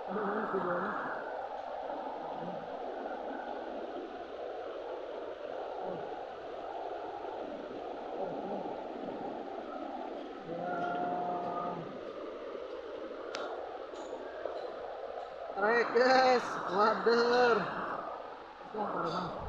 Ini videonya. Trek guys, wader. Itu apa, Bang?